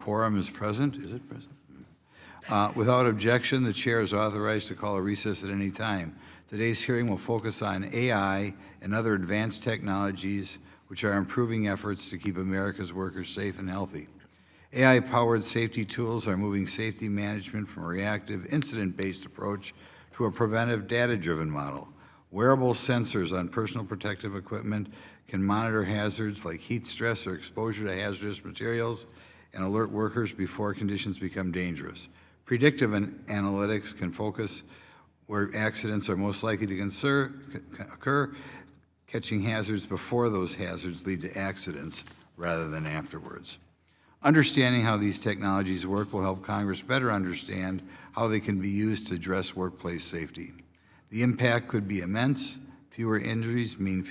Quorum is present. Is it present? Without objection, the chair is authorized to call a recess at any time. Today's hearing will focus on AI and other advanced technologies which are improving efforts to keep America's workers safe and healthy. AI-powered safety tools are moving safety management from a reactive, incident-based approach to a preventive, data-driven model. Wearable sensors on personal protective equipment can monitor hazards like heat stress or exposure to hazardous materials and alert workers before conditions become dangerous. Predictive analytics can focus where accidents are most likely to occur, catching hazards before those hazards lead to accidents rather than afterwards. Understanding how these technologies work will help Congress better understand how they can be used to address workplace safety. The impact could be immense. Fewer injuries mean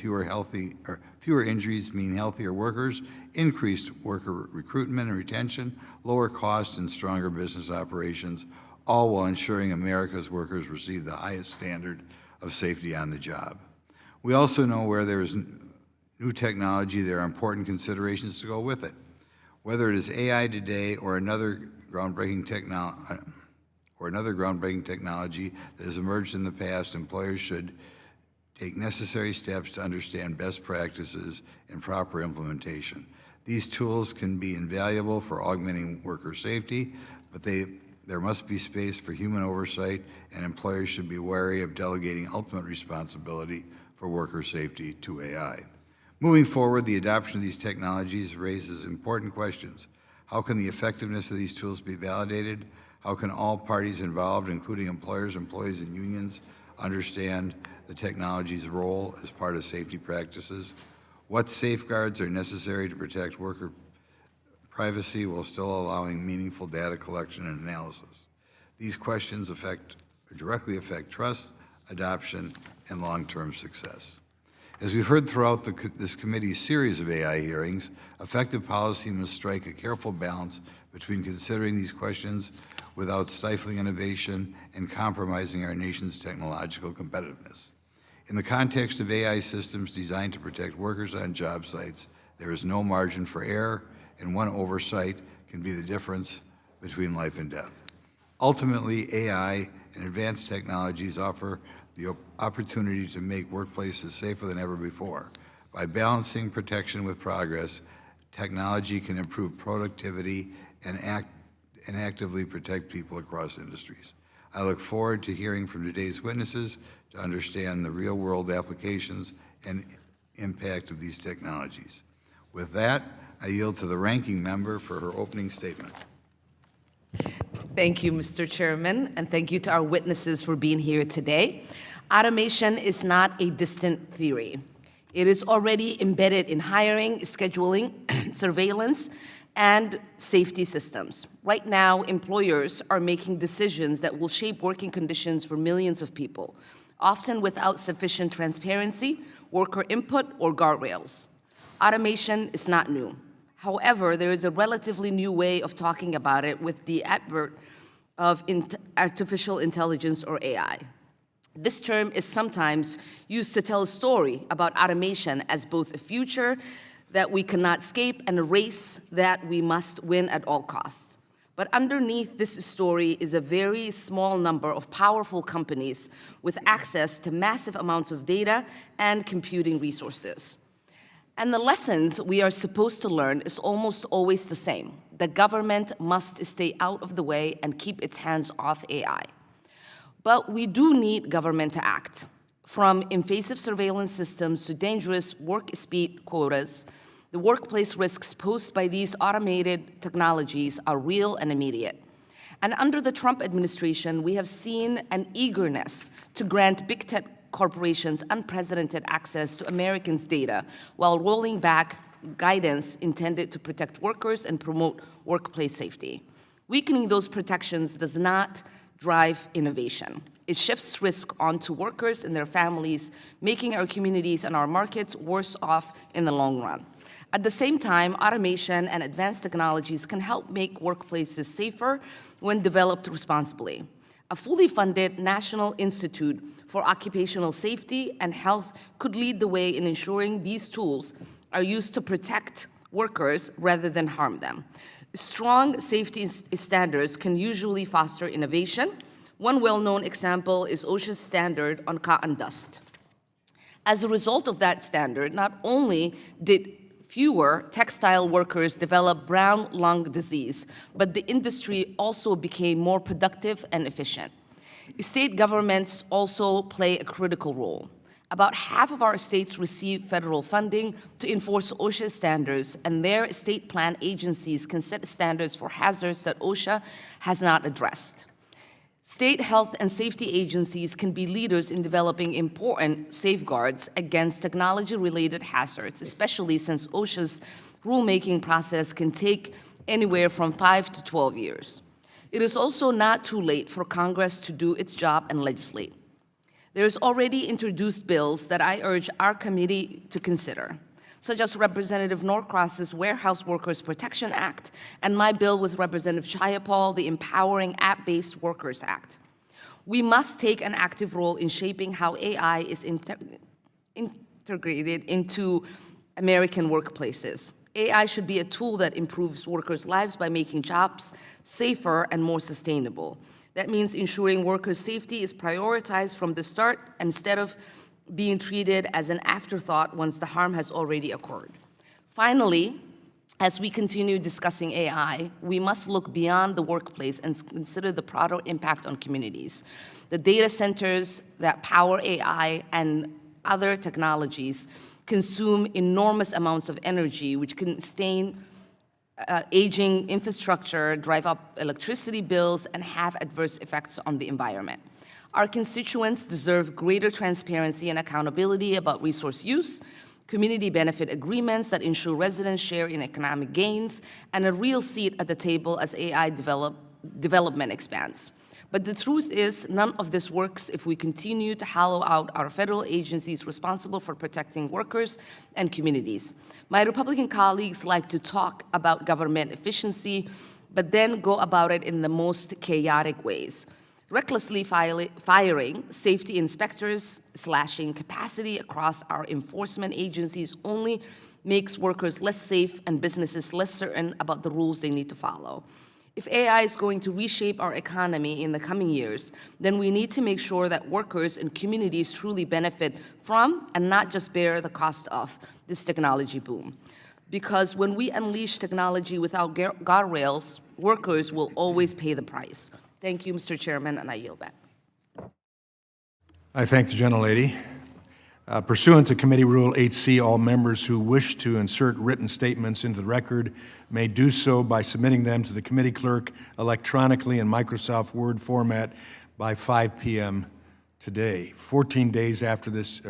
healthier workers, increased worker recruitment and retention, lower costs, and stronger business operations, all while ensuring America's workers receive the highest standard of safety on the job. We also know where there is new technology, there are important considerations to go with it. Whether it is AI today or another groundbreaking technology that has emerged in the past, employers should take necessary steps to understand best practices and proper implementation. These tools can be invaluable for augmenting worker safety, but there must be space for human oversight, and employers should be wary of delegating ultimate responsibility for worker safety to AI. Moving forward, the adoption of these technologies raises important questions. How can the effectiveness of these tools be validated? How can all parties involved, including employers, employees, and unions, understand the technology's role as part of safety practices? What safeguards are necessary to protect worker privacy while still allowing meaningful data collection and analysis? These questions directly affect trust, adoption, and long-term success. As we've heard throughout this committee's series of AI hearings, effective policy must strike a careful balance between considering these questions without stifling innovation and compromising our nation's technological competitiveness. In the context of AI systems designed to protect workers on job sites, there is no margin for error, and one oversight can be the difference between life and death. Ultimately, AI and advanced technologies offer the opportunity to make workplaces safer than ever before. By balancing protection with progress, technology can improve productivity and actively protect people across industries. I look forward to hearing from today's witnesses to understand the real-world applications and impact of these technologies. With that, I yield to the ranking member for her opening statement. Thank you, Mr. Chairman, and thank you to our witnesses for being here today. Automation is not a distant theory. It is already embedded in hiring, scheduling, surveillance, and safety systems. Right now, employers are making decisions that will shape working conditions for millions of people, often without sufficient transparency, worker input, or guardrails. Automation is not new. However, there is a relatively new way of talking about it with the advent of artificial intelligence, or AI. This term is sometimes used to tell a story about automation as both a future that we cannot escape and a race that we must win at all costs. But underneath this story is a very small number of powerful companies with access to massive amounts of data and computing resources. And the lessons we are supposed to learn is almost always the same. The government must stay out of the way and keep its hands off AI. But we do need government to act. From invasive surveillance systems to dangerous work speed quotas, the workplace risks posed by these automated technologies are real and immediate. And under the Trump administration, we have seen an eagerness to grant big tech corporations unprecedented access to Americans' data while rolling back guidance intended to protect workers and promote workplace safety. Weakening those protections does not drive innovation. It shifts risk onto workers and their families, making our communities and our markets worse off in the long run. At the same time, automation and advanced technologies can help make workplaces safer when developed responsibly. A fully funded National Institute for Occupational Safety and Health could lead the way in ensuring these tools are used to protect workers rather than harm them. Strong safety standards can usually foster innovation. One well-known example is OSHA's standard on cotton dust. As a result of that standard, not only did fewer textile workers develop brown lung disease, but the industry also became more productive and efficient. State governments also play a critical role. About half of our states receive federal funding to enforce OSHA standards, and their state plan agencies can set standards for hazards that OSHA has not addressed. State health and safety agencies can be leaders in developing important safeguards against technology-related hazards, especially since OSHA's rulemaking process can take anywhere from 5 to 12 years. It is also not too late for Congress to do its job and legislate. There's already introduced bills that I urge our committee to consider, such as Representative Norcross's Warehouse Workers Protection Act and my bill with Representative Jayapal, the Empowering App-Based Workers Act. We must take an active role in shaping how AI is integrated into American workplaces. AI should be a tool that improves workers' lives by making jobs safer and more sustainable. That means ensuring workers' safety is prioritized from the start instead of being treated as an afterthought once the harm has already occurred. Finally, as we continue discussing AI, we must look beyond the workplace and consider the broader impact on communities. The data centers that power AI and other technologies consume enormous amounts of energy, which can sustain aging infrastructure, drive up electricity bills, and have adverse effects on the environment. Our constituents deserve greater transparency and accountability about resource use, community benefit agreements that ensure residents share in economic gains, and a real seat at the table as AI development expands. But the truth is, none of this works if we continue to hollow out our federal agencies responsible for protecting workers and communities. My Republican colleagues like to talk about government efficiency, but then go about it in the most chaotic ways. Recklessly firing safety inspectors, slashing capacity across our enforcement agencies only makes workers less safe and businesses less certain about the rules they need to follow. If AI is going to reshape our economy in the coming years, then we need to make sure that workers and communities truly benefit from and not just bear the cost of this technology boom. Because when we unleash technology without guardrails, workers will always pay the price. Thank you, Mr. Chairman, and I yield back. I thank the gentlelady. Pursuant to Committee Rule 8C, all members who wish to insert written statements into the record may do so by submitting them to the committee clerk electronically in Microsoft Word format by 5 p.m. today, 14 days after this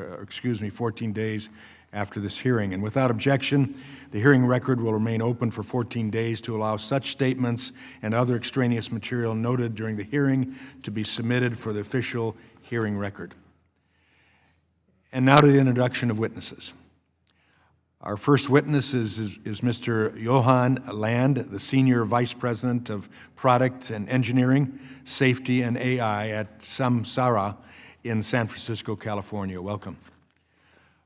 hearing. And without objection, the hearing record will remain open for 14 days to allow such statements and other extraneous material noted during the hearing to be submitted for the official hearing record. And now to the introduction of witnesses. Our first witness is Mr. Johan Land, the Senior Vice President of Product and Engineering, Safety and AI at Samsara in San Francisco, California. Welcome.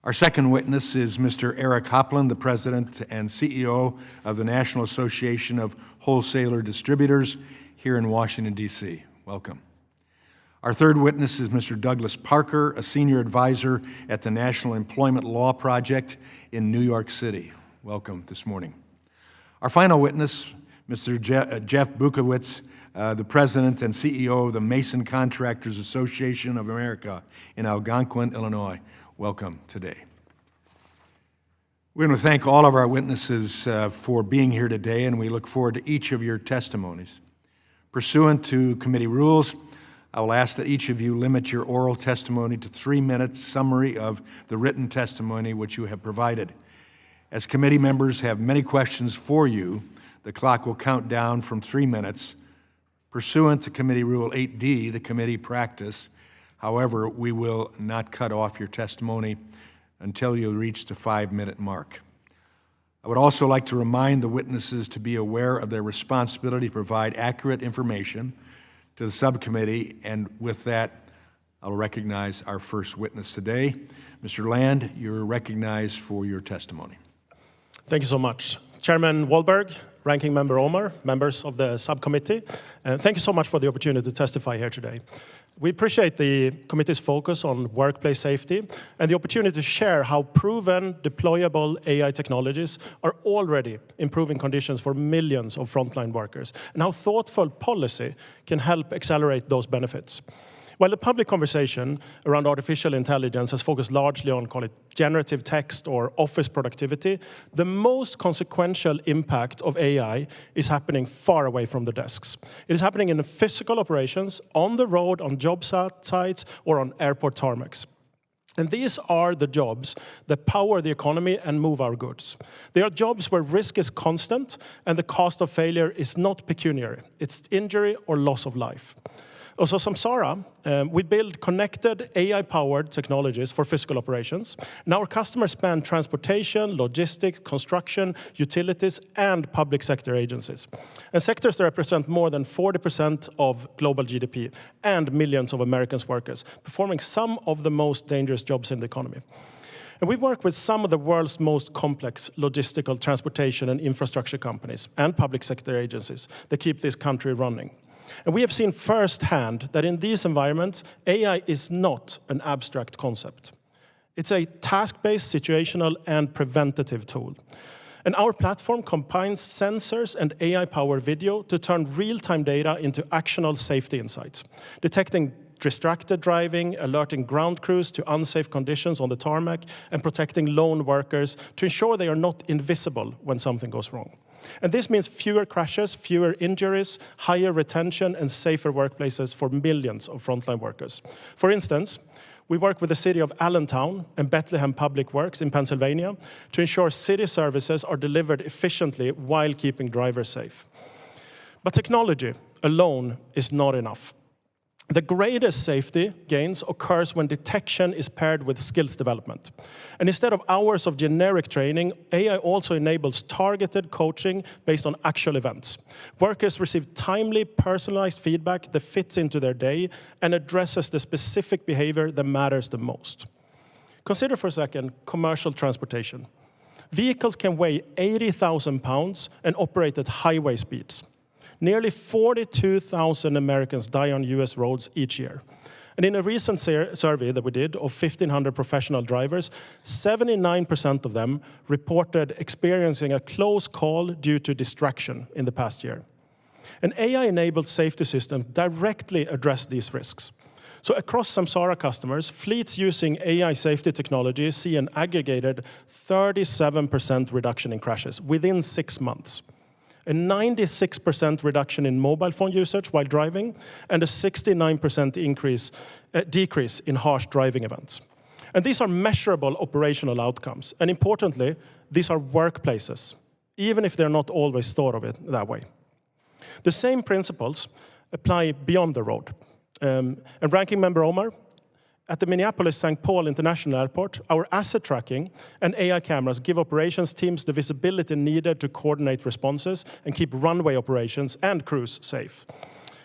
Our second witness is Mr. Eric Hopland, the President and CEO of the National Association of Wholesaler Distributors here in Washington, D.C. Welcome. Our third witness is Mr. Douglas Parker, a senior advisor at the National Employment Law Project in New York City. Welcome this morning. Our final witness, Mr. Jeff Bukowitz, the President and CEO of the Mason Contractors Association of America in Algonquin, Illinois. Welcome today. We want to thank all of our witnesses for being here today, and we look forward to each of your testimonies. Pursuant to committee rules, I will ask that each of you limit your oral testimony to 3-minute summary of the written testimony which you have provided. As committee members have many questions for you, the clock will count down from 3 minutes. Pursuant to Committee Rule 8D, the committee practice, however, we will not cut off your testimony until you reach the 5-minute mark. I would also like to remind the witnesses to be aware of their responsibility to provide accurate information to the subcommittee, and with that, I'll recognize our first witness today. Mr. Land, you're recognized for your testimony. Thank you so much. Chairman Wahlberg, Ranking Member Omar, members of the subcommittee, thank you so much for the opportunity to testify here today. We appreciate the committee's focus on workplace safety and the opportunity to share how proven, deployable AI technologies are already improving conditions for millions of frontline workers, and how thoughtful policy can help accelerate those benefits. While the public conversation around artificial intelligence has focused largely on, call it, generative text or office productivity, the most consequential impact of AI is happening far away from the desks. It is happening in the physical operations, on the road, on job sites, or on airport tarmacs. And these are the jobs that power the economy and move our goods. They are jobs where risk is constant and the cost of failure is not pecuniary. It's injury or loss of life. Also, Samsara, we build connected AI-powered technologies for physical operations. And our customers span transportation, logistics, construction, utilities, and public sector agencies. And sectors that represent more than 40% of global GDP and millions of Americans' workers, performing some of the most dangerous jobs in the economy. And we work with some of the world's most complex logistical, transportation, and infrastructure companies and public sector agencies that keep this country running. And we have seen firsthand that in these environments, AI is not an abstract concept. It's a task-based, situational, and preventative tool. And our platform combines sensors and AI-powered video to turn real-time data into actionable safety insights, detecting distracted driving, alerting ground crews to unsafe conditions on the tarmac, and protecting lone workers to ensure they are not invisible when something goes wrong. And this means fewer crashes, fewer injuries, higher retention, and safer workplaces for millions of frontline workers. For instance, we work with the city of Allentown and Bethlehem Public Works in Pennsylvania to ensure city services are delivered efficiently while keeping drivers safe. But technology alone is not enough. The greatest safety gains occurs when detection is paired with skills development. And instead of hours of generic training, AI also enables targeted coaching based on actual events. Workers receive timely, personalized feedback that fits into their day and addresses the specific behavior that matters the most. Consider for a second commercial transportation. Vehicles can weigh 80,000 pounds and operate at highway speeds. Nearly 42,000 Americans die on US roads each year. And in a recent survey that we did of 1,500 professional drivers, 79% of them reported experiencing a close call due to distraction in the past year. And AI-enabled safety systems directly address these risks. So across Samsara customers, fleets using AI safety technology see an aggregated 37% reduction in crashes within 6 months. A 96% reduction in mobile phone usage while driving, and a 69% decrease in harsh driving events. And these are measurable operational outcomes. And importantly, these are workplaces, even if they're not always thought of it that way. The same principles apply beyond the road. And Ranking Member Omar, at the Minneapolis-St. Paul International Airport, our asset tracking and AI cameras give operations teams the visibility needed to coordinate responses and keep runway operations and crews safe.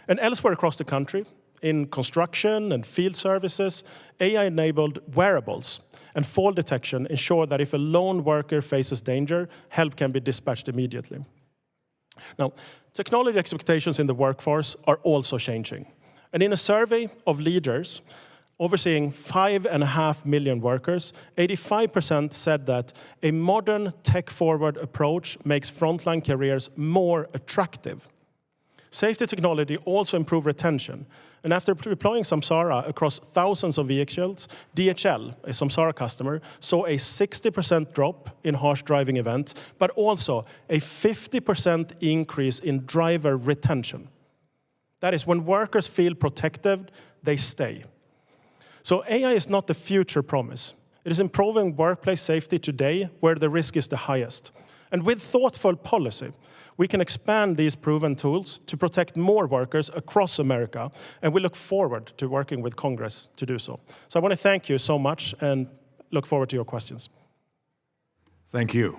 And elsewhere across the country, in construction and field services, AI-enabled wearables and fall detection ensure that if a lone worker faces danger, help can be dispatched immediately. Now, technology expectations in the workforce are also changing. And in a survey of leaders overseeing 5.5 million workers, 85% said that a modern tech-forward approach makes frontline careers more attractive. Safety technology also improves retention. And after deploying Samsara across thousands of vehicles, DHL, a Samsara customer, saw a 60% drop in harsh driving events, but also a 50% increase in driver retention. That is, when workers feel protected, they stay. So AI is not the future promise. It is improving workplace safety today where the risk is the highest. And with thoughtful policy, we can expand these proven tools to protect more workers across America, and we look forward to working with Congress to do so. So I want to thank you so much and look forward to your questions. Thank you.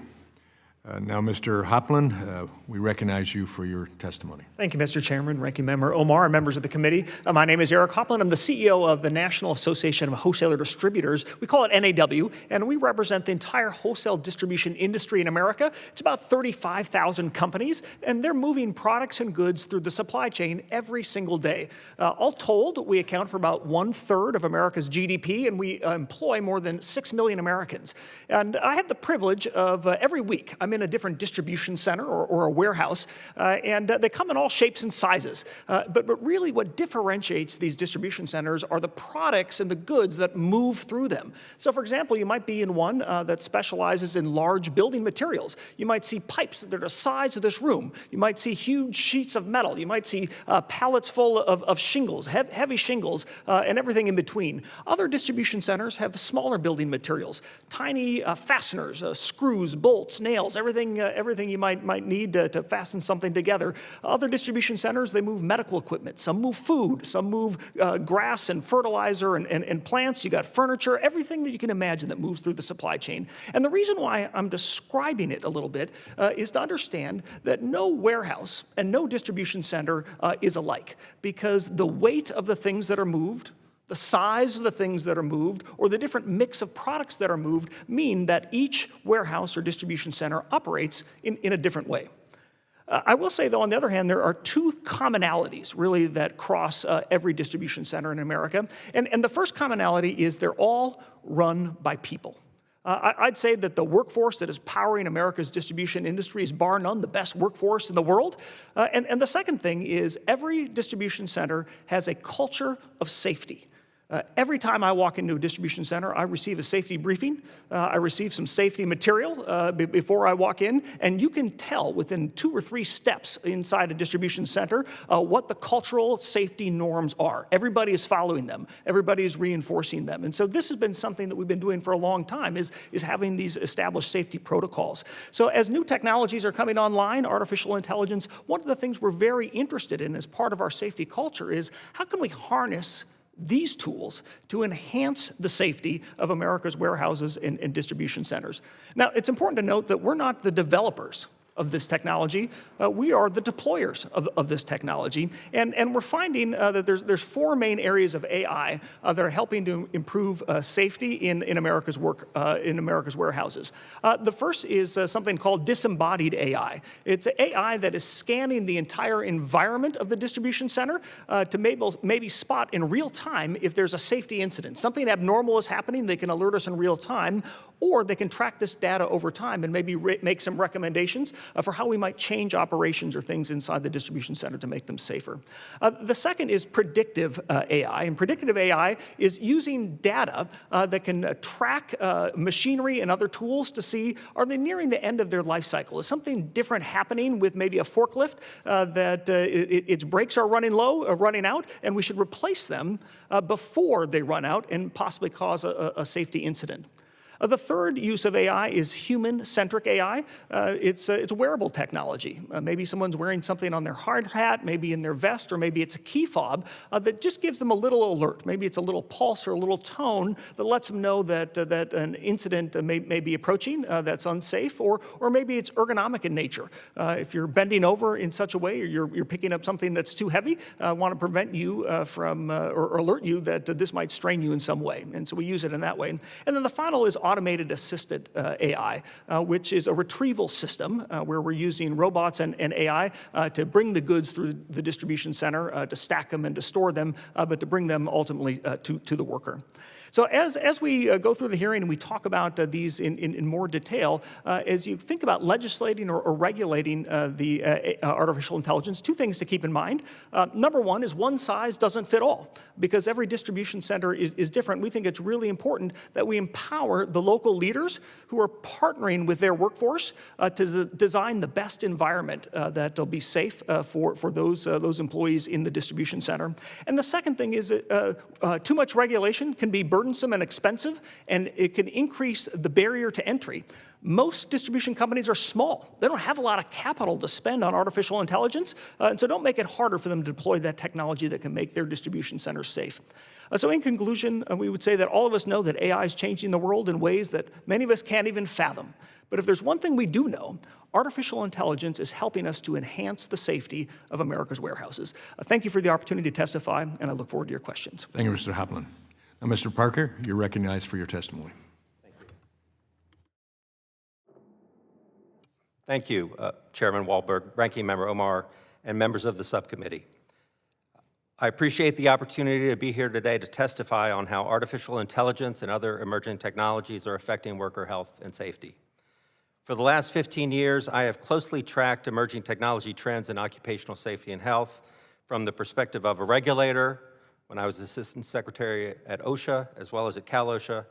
Now, Mr. Hoplin, we recognize you for your testimony. Thank you, Mr. Chairman, Ranking Member Omar, and members of the committee. My name is Eric Hoplin. I'm the CEO of the National Association of Wholesaler Distributors. We call it NAW, and we represent the entire wholesale distribution industry in America. It's about 35,000 companies, and they're moving products and goods through the supply chain every single day. All told, we account for about 1/3 of America's GDP, and we employ more than 6 million Americans. And I have the privilege of every week, I'm in a different distribution center or a warehouse, and they come in all shapes and sizes. But really what differentiates these distribution centers are the products and the goods that move through them. So for example, you might be in one that specializes in large building materials. You might see pipes that are the size of this room. You might see huge sheets of metal. You might see pallets full of shingles, heavy shingles, and everything in between. Other distribution centers have smaller building materials, tiny fasteners, screws, bolts, nails, everything you might need to fasten something together. Other distribution centers, they move medical equipment. Some move food. Some move grass and fertilizer and plants. You got furniture, everything that you can imagine that moves through the supply chain. And the reason why I'm describing it a little bit is to understand that no warehouse and no distribution center is alike, because the weight of the things that are moved, the size of the things that are moved, or the different mix of products that are moved mean that each warehouse or distribution center operates in a different way. I will say, though, on the other hand, there are two commonalities, really, that cross every distribution center in America. And the first commonality is they're all run by people. I'd say that the workforce that is powering America's distribution industry is bar none the best workforce in the world. And the second thing is every distribution center has a culture of safety. Every time I walk into a distribution center, I receive a safety briefing. I receive some safety material before I walk in, and you can tell within 2 or 3 steps inside a distribution center what the cultural safety norms are. Everybody is following them. Everybody is reinforcing them. And so this has been something that we've been doing for a long time, is having these established safety protocols. So as new technologies are coming online, artificial intelligence, one of the things we're very interested in as part of our safety culture is how can we harness these tools to enhance the safety of America's warehouses and distribution centers. Now, it's important to note that we're not the developers of this technology. We are the deployers of this technology. And we're finding that there's 4 main areas of AI that are helping to improve safety in America's warehouses. The first is something called disembodied AI. It's AI that is scanning the entire environment of the distribution center to maybe spot in real time if there's a safety incident. Something abnormal is happening, they can alert us in real time, or they can track this data over time and maybe make some recommendations for how we might change operations or things inside the distribution center to make them safer. The second is predictive AI, and predictive AI is using data that can track machinery and other tools to see, are they nearing the end of their life cycle? Is something different happening with maybe a forklift that its brakes are running low, running out, and we should replace them before they run out and possibly cause a safety incident. The third use of AI is human-centric AI. It's wearable technology. Maybe someone's wearing something on their hard hat, maybe in their vest, or maybe it's a key fob that just gives them a little alert. Maybe it's a little pulse or a little tone that lets them know that an incident may be approaching that's unsafe, or maybe it's ergonomic in nature. If you're bending over in such a way, or you're picking up something that's too heavy, want to prevent you from, or alert you that this might strain you in some way. And so we use it in that way. And then the final is automated assisted AI, which is a retrieval system where we're using robots and AI to bring the goods through the distribution center, to stack them and to store them, but to bring them ultimately to the worker. So as we go through the hearing and we talk about these in more detail, as you think about legislating or regulating the artificial intelligence, 2 things to keep in mind. Number 1 is one size doesn't fit all. Because every distribution center is different, we think it's really important that we empower the local leaders who are partnering with their workforce to design the best environment that will be safe for those employees in the distribution center. And the second thing is that too much regulation can be burdensome and expensive, and it can increase the barrier to entry. Most distribution companies are small. They don't have a lot of capital to spend on artificial intelligence, and so don't make it harder for them to deploy that technology that can make their distribution centers safe. So in conclusion, we would say that all of us know that AI is changing the world in ways that many of us can't even fathom. But if there's one thing we do know, artificial intelligence is helping us to enhance the safety of America's warehouses. Thank you for the opportunity to testify, and I look forward to your questions. Thank you, Mr. Hopland. Now, Mr. Parker, you're recognized for your testimony. Thank you, Chairman Walberg, Ranking Member Omar, and members of the subcommittee. I appreciate the opportunity to be here today to testify on how artificial intelligence and other emerging technologies are affecting worker health and safety. For the last 15 years, I have closely tracked emerging technology trends in occupational safety and health from the perspective of a regulator, when I was Assistant Secretary at OSHA, as well as at Cal OSHA,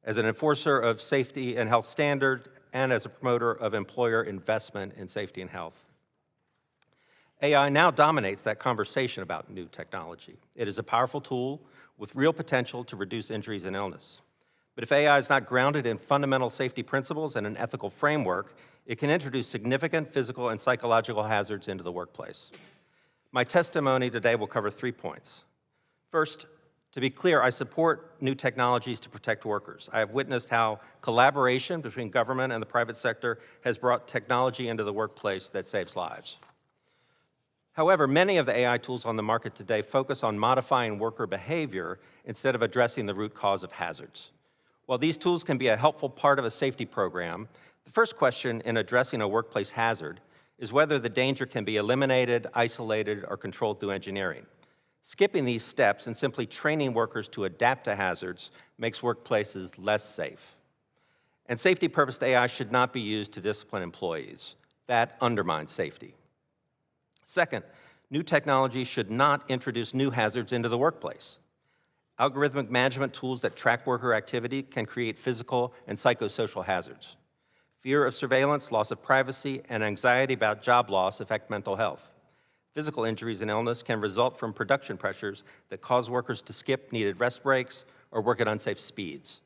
as an enforcer of safety and health standards, and as a promoter of employer investment in safety and health. AI now dominates that conversation about new technology. It is a powerful tool with real potential to reduce injuries and illness. But if AI is not grounded in fundamental safety principles and an ethical framework, it can introduce significant physical and psychological hazards into the workplace. My testimony today will cover 3 points. First, to be clear, I support new technologies to protect workers. I have witnessed how collaboration between government and the private sector has brought technology into the workplace that saves lives. However, many of the AI tools on the market today focus on modifying worker behavior instead of addressing the root cause of hazards. While these tools can be a helpful part of a safety program, the first question in addressing a workplace hazard is whether the danger can be eliminated, isolated, or controlled through engineering. Skipping these steps and simply training workers to adapt to hazards makes workplaces less safe. And safety-purposed AI should not be used to discipline employees. That undermines safety. Second, new technology should not introduce new hazards into the workplace. Algorithmic management tools that track worker activity can create physical and psychosocial hazards. Fear of surveillance, loss of privacy, and anxiety about job loss affect mental health. Physical injuries and illness can result from production pressures that cause workers to skip needed rest breaks or work at unsafe speeds.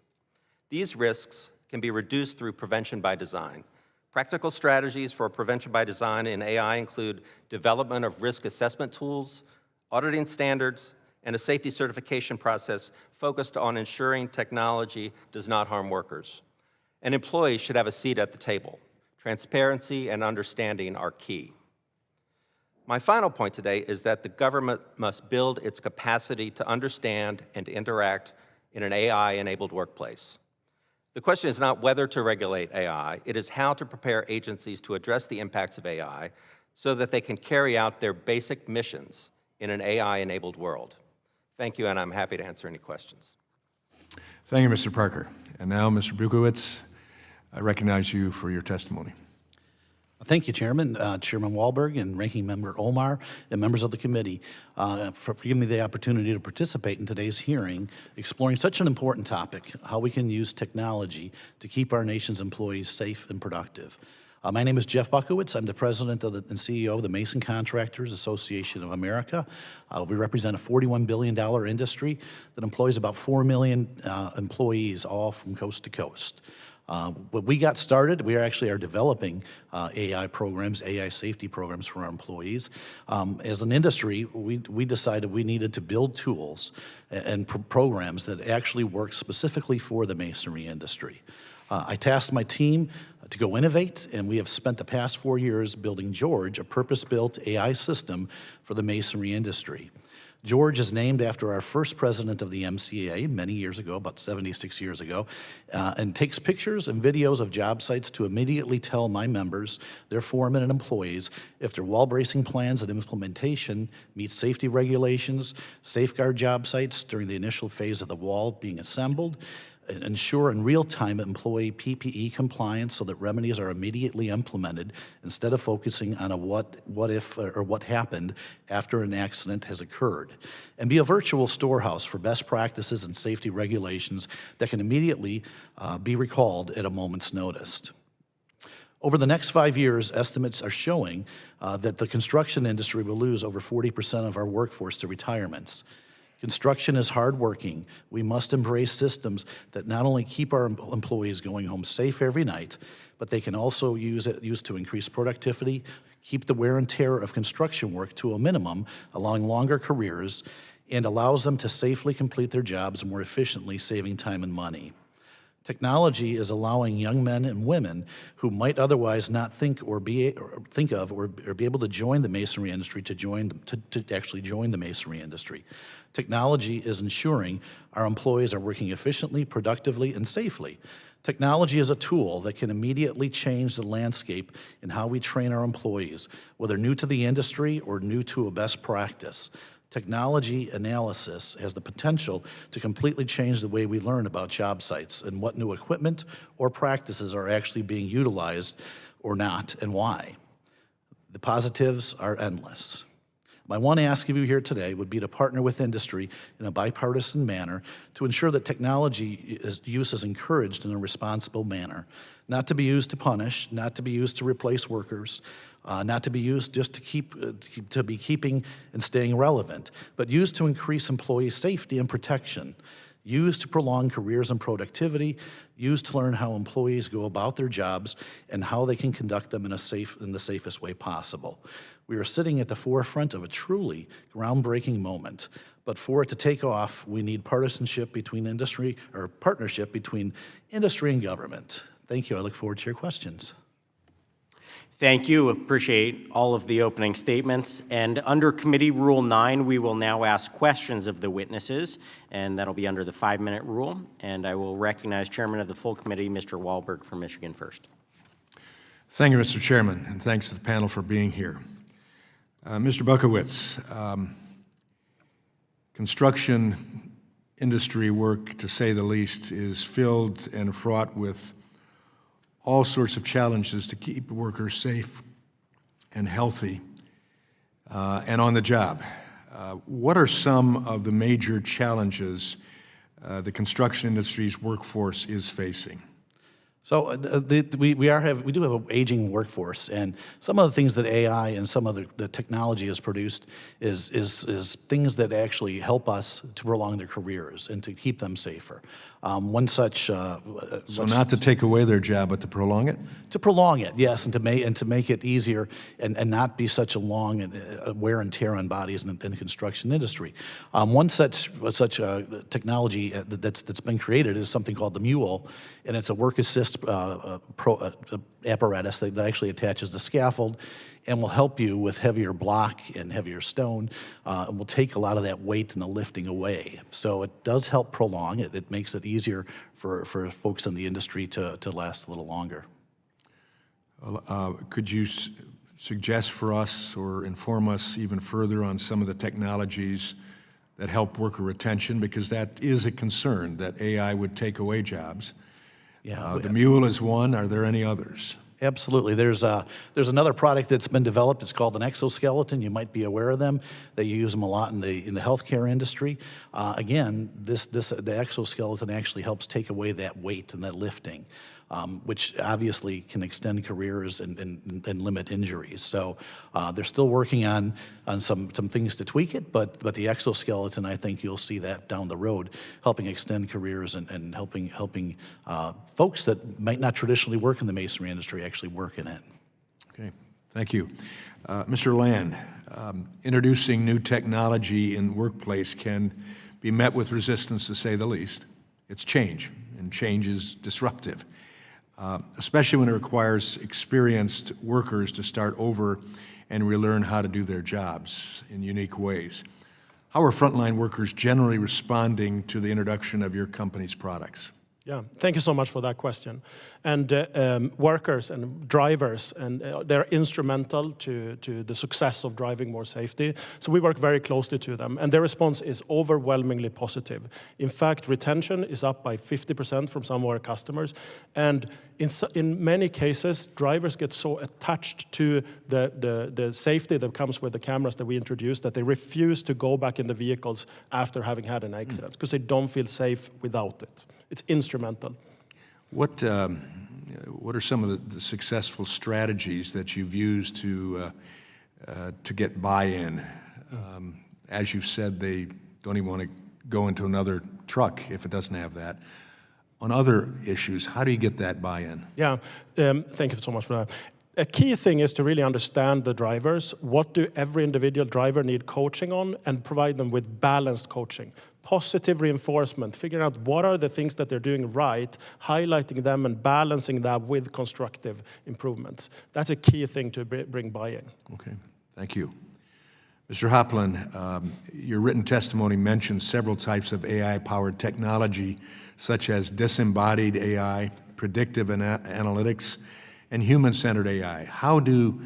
These risks can be reduced through prevention by design. Practical strategies for prevention by design in AI include development of risk assessment tools, auditing standards, and a safety certification process focused on ensuring technology does not harm workers. And employees should have a seat at the table. Transparency and understanding are key. My final point today is that the government must build its capacity to understand and interact in an AI-enabled workplace. The question is not whether to regulate AI, it is how to prepare agencies to address the impacts of AI so that they can carry out their basic missions in an AI-enabled world. Thank you, and I'm happy to answer any questions. Thank you, Mr. Parker. And now, Mr. Bukowitz, I recognize you for your testimony. Thank you, Chairman, Chairman Walberg and Ranking Member Omar and members of the committee for giving me the opportunity to participate in today's hearing exploring such an important topic, how we can use technology to keep our nation's employees safe and productive. My name is Jeff Bukowitz. I'm the president and CEO of the Mason Contractors Association of America. We represent a $41 billion industry that employs about 4 million employees, all from coast to coast. When we got started, we are developing AI programs, AI safety programs for our employees. As an industry, we decided we needed to build tools and programs that actually work specifically for the masonry industry. I tasked my team to go innovate, and we have spent the past 4 years building George, a purpose-built AI system for the masonry industry. George is named after our first president of the MCA many years ago, about 76 years ago, and takes pictures and videos of job sites to immediately tell my members, their foremen and employees, if their wall bracing plans and implementation meet safety regulations, safeguard job sites during the initial phase of the wall being assembled, ensure in real time employee PPE compliance so that remedies are immediately implemented instead of focusing on a what if or what happened after an accident has occurred, and be a virtual storehouse for best practices and safety regulations that can immediately be recalled at a moment's notice. Over the next 5 years, estimates are showing that the construction industry will lose over 40% of our workforce to retirements. Construction is hardworking. We must embrace systems that not only keep our employees going home safe every night, but they can also use to increase productivity, keep the wear and tear of construction work to a minimum, allowing longer careers, and allows them to safely complete their jobs more efficiently, saving time and money. Technology is allowing young men and women who might otherwise not think be able to join the masonry industry to actually join the masonry industry. Technology is ensuring our employees are working efficiently, productively, and safely. Technology is a tool that can immediately change the landscape in how we train our employees, whether new to the industry or new to a best practice. Technology analysis has the potential to completely change the way we learn about job sites and what new equipment or practices are actually being utilized or not, and why. The positives are endless. My one ask of you here today would be to partner with industry in a bipartisan manner to ensure that technology use is encouraged in a responsible manner, not to be used to punish, not to be used to replace workers, not to be used just to be keeping and staying relevant, but used to increase employee safety and protection, used to prolong careers and productivity, used to learn how employees go about their jobs and how they can conduct them in the safest way possible. We are sitting at the forefront of a truly groundbreaking moment, but for it to take off, we need partnership between industry and government. Thank you. I look forward to your questions. Thank you. Appreciate all of the opening statements. And under Committee Rule 9, we will now ask questions of the witnesses, and that'll be under the 5-minute rule. And I will recognize Chairman of the full committee, Mr. Wahlberg from Michigan first. Thank you, Mr. Chairman, and thanks to the panel for being here. Mr. Bukowitz, construction industry work, to say the least, is filled and fraught with all sorts of challenges to keep workers safe and healthy and on the job. What are some of the major challenges the construction industry's workforce is facing? So we do have an aging workforce, and some of the things that AI and some of the technology has produced is things that actually help us to prolong their careers and to keep them safer. One such So not to take away their job, but to prolong it? To prolong it, yes, and to make it easier and not be such a long wear and tear on bodies in the construction industry. One such technology that's been created is something called the Mule, and it's a work assist apparatus that actually attaches the scaffold and will help you with heavier block and heavier stone, and will take a lot of that weight and the lifting away. So it does help prolong it. It makes it easier for folks in the industry to last a little longer. Could you suggest for us or inform us even further on some of the technologies that help worker retention? Because that is a concern, that AI would take away jobs. Yeah, the Mule is one. Are there any others? Absolutely. There's another product that's been developed. It's called an exoskeleton. You might be aware of them. They use them a lot in the healthcare industry. Again, the exoskeleton actually helps take away that weight and that lifting, which obviously can extend careers and limit injuries. So they're still working on some things to tweak it, but the exoskeleton, I think you'll see that down the road, helping extend careers and helping folks that might not traditionally work in the masonry industry actually work in it. Okay, thank you. Mr. Land, introducing new technology in the workplace can be met with resistance, to say the least. It's change, and change is disruptive. Especially when it requires experienced workers to start over and relearn how to do their jobs in unique ways. How are frontline workers generally responding to the introduction of your company's products? Yeah, thank you so much for that question. And workers and drivers, and they're instrumental to the success of driving more safety. So we work very closely to them, and their response is overwhelmingly positive. In fact, retention is up by 50% from some of our customers. And in many cases, drivers get so attached to the safety that comes with the cameras that we introduced that they refuse to go back in the vehicles after having had an accident because they don't feel safe without it. It's instrumental. What are some of the successful strategies that you've used to get buy-in? As you've said, they don't even want to go into another truck if it doesn't have that. On other issues, how do you get that buy-in? Yeah, thank you so much for that. A key thing is to really understand the drivers. What do every individual driver need coaching on, and provide them with balanced coaching. Positive reinforcement, figuring out what are the things that they're doing right, highlighting them and balancing that with constructive improvements. That's a key thing to bring buy-in. Okay, thank you. Mr. Hopland, your written testimony mentions several types of AI-powered technology, such as disembodied AI, predictive analytics, and human-centered AI. How do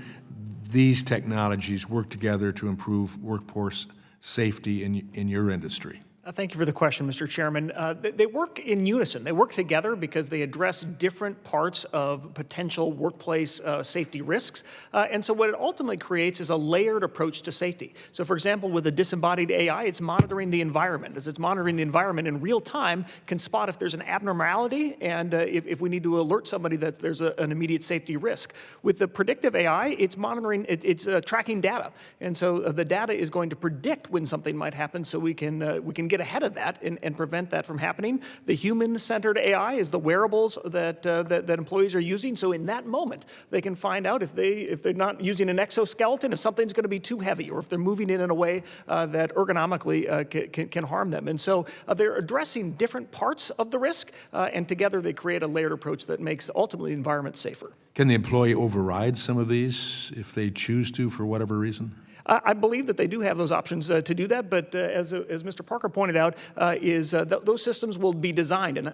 these technologies work together to improve workforce safety in your industry? Thank you for the question, Mr. Chairman. They work in unison. They work together because they address different parts of potential workplace safety risks. And so what it ultimately creates is a layered approach to safety. So for example, with a disembodied AI, it's monitoring the environment. As it's monitoring the environment in real time, can spot if there's an abnormality and if we need to alert somebody that there's an immediate safety risk. With the predictive AI, it's monitoring, it's tracking data. And so the data is going to predict when something might happen so we can get ahead of that and prevent that from happening. The human-centered AI is the wearables that employees are using. So in that moment, they can find out if they're not using an exoskeleton, if something's going to be too heavy, or if they're moving it in a way that ergonomically can harm them. And so they're addressing different parts of the risk, and together they create a layered approach that makes ultimately the environment safer. Can the employee override some of these if they choose to for whatever reason? I believe that they do have those options to do that, but as Mr. Parker pointed out, those systems will be designed and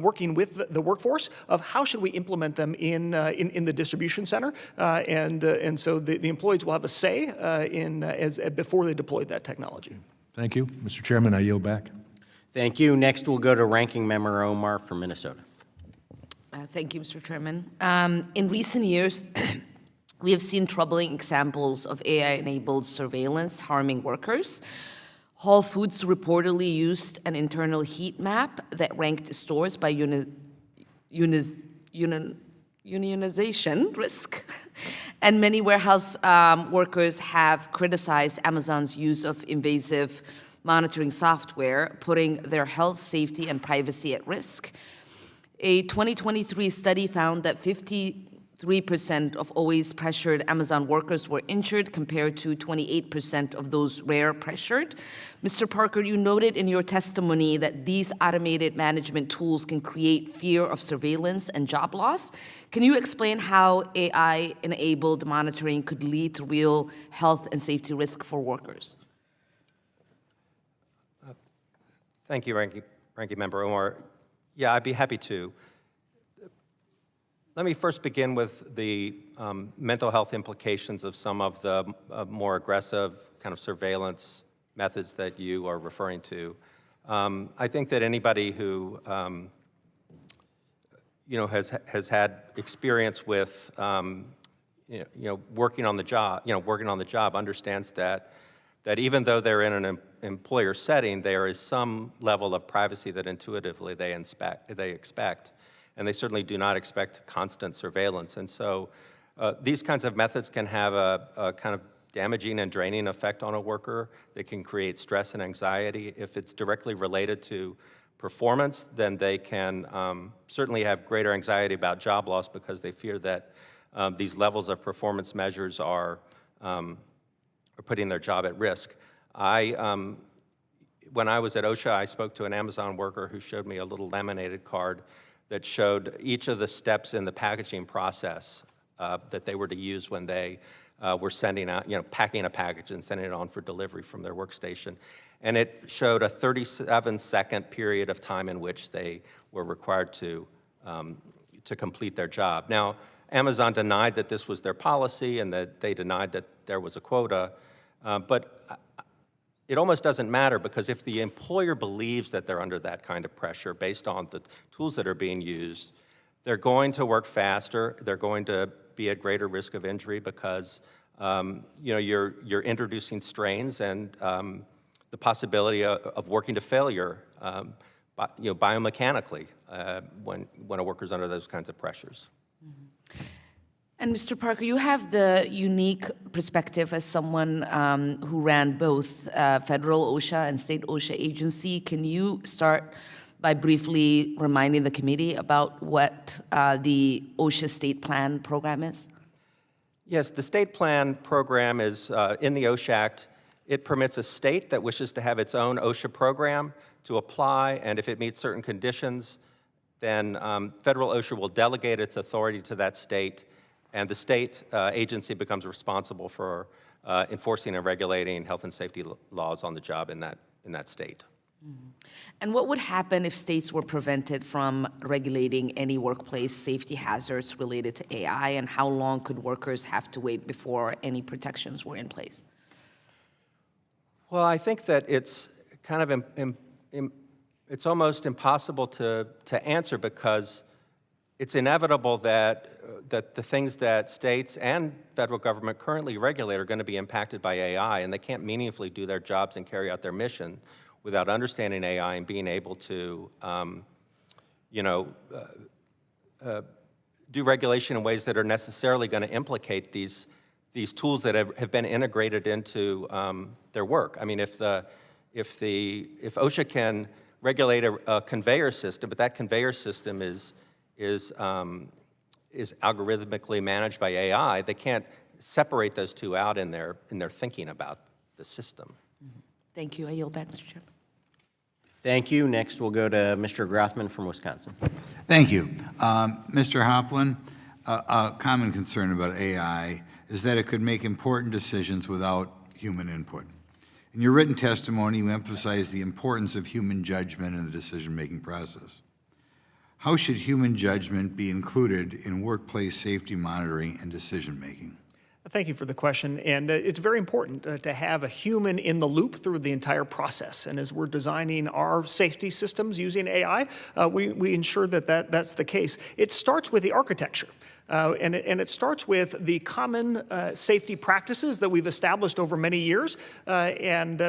working with the workforce of how should we implement them in the distribution center, and so the employees will have a say before they deploy that technology. Thank you. Mr. Chairman, I yield back. Thank you. Next, we'll go to Ranking Member Omar from Minnesota. Thank you, Mr. Chairman. In recent years, we have seen troubling examples of AI-enabled surveillance harming workers. Whole Foods reportedly used an internal heat map that ranked stores by unionization risk. And many warehouse workers have criticized Amazon's use of invasive monitoring software, putting their health, safety, and privacy at risk. A 2023 study found that 53% of always pressured Amazon workers were injured compared to 28% of those rare pressured. Mr. Parker, you noted in your testimony that these automated management tools can create fear of surveillance and job loss. Can you explain how AI-enabled monitoring could lead to real health and safety risk for workers? Thank you, Ranking Member Omar. Yeah, I'd be happy to. Let me first begin with the mental health implications of some of the more aggressive kind of surveillance methods that you are referring to. I think that anybody who has had experience with working on the job, understands that even though they're in an employer setting, there is some level of privacy that intuitively they expect. And they certainly do not expect constant surveillance. And so these kinds of methods can have a kind of damaging and draining effect on a worker. They can create stress and anxiety. If it's directly related to performance, then they can certainly have greater anxiety about job loss because they fear that these levels of performance measures are putting their job at risk. When I was at OSHA, I spoke to an Amazon worker who showed me a little laminated card that showed each of the steps in the packaging process that they were to use when they were sending out, packing a package and sending it on for delivery from their workstation. And it showed a 37-second period of time in which they were required to complete their job. Now, Amazon denied that this was their policy and that they denied that there was a quota, but it almost doesn't matter because if the employer believes that they're under that kind of pressure based on the tools that are being used, they're going to work faster, they're going to be at greater risk of injury because you're introducing strains and the possibility of working to failure biomechanically when a worker's under those kinds of pressures. And Mr. Parker, you have the unique perspective as someone who ran both federal OSHA and state OSHA agency. Can you start by briefly reminding the committee about what the OSHA state plan program is? Yes, the state plan program is in the OSHA Act. It permits a state that wishes to have its own OSHA program to apply, and if it meets certain conditions, then federal OSHA will delegate its authority to that state, and the state agency becomes responsible for enforcing and regulating health and safety laws on the job in that state. Mm-hmm. And what would happen if states were prevented from regulating any workplace safety hazards related to AI, and how long could workers have to wait before any protections were in place? Well, I think that it's kind of it's almost impossible to answer, because it's inevitable that the things that states and federal government currently regulate are going to be impacted by AI, and they can't meaningfully do their jobs and carry out their mission without understanding AI and being able to, do regulation in ways that are necessarily going to implicate these tools that have been integrated into their work. I mean, if OSHA can regulate a conveyor system, but that conveyor system is algorithmically managed by AI, they can't separate those two out in their thinking about the system. Thank you. I yield back, Mr. Chairman. Thank you. Next, we'll go to Mr. Grothman from Wisconsin. Thank you. Mr. Hoplin, a common concern about AI is that it could make important decisions without human input. In your written testimony, you emphasize the importance of human judgment in the decision-making process. How should human judgment be included in workplace safety monitoring and decision-making? Thank you for the question, and it's very important to have a human in the loop through the entire process. And as we're designing our safety systems using AI, we ensure that that's the case. It starts with the architecture. And it starts with the common safety practices that we've established over many years. And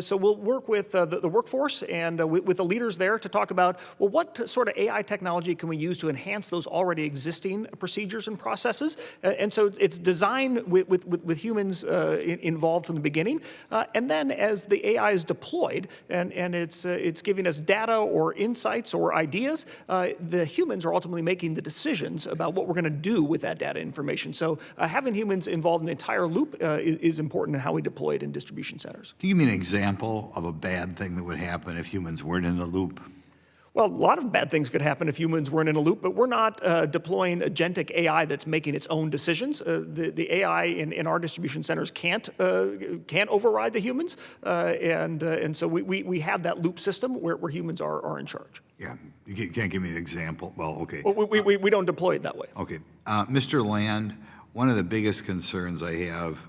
so we'll work with the workforce and with the leaders there to talk about, well, what sort of AI technology can we use to enhance those already existing procedures and processes? And so it's designed with humans involved from the beginning. And then as the AI is deployed and it's giving us data or insights or ideas, the humans are ultimately making the decisions about what we're going to do with that data information. So having humans involved in the entire loop is important in how we deploy it in distribution centers. Can you give me an example of a bad thing that would happen if humans weren't in the loop? Well, a lot of bad things could happen if humans weren't in a loop, but we're not deploying agentic AI that's making its own decisions. The AI in our distribution centers can't override the humans, and so we have that loop system where humans are in charge. Yeah, you can't give me an example. Well, okay. Well, we don't deploy it that way. Okay. Mr. Land, one of the biggest concerns I have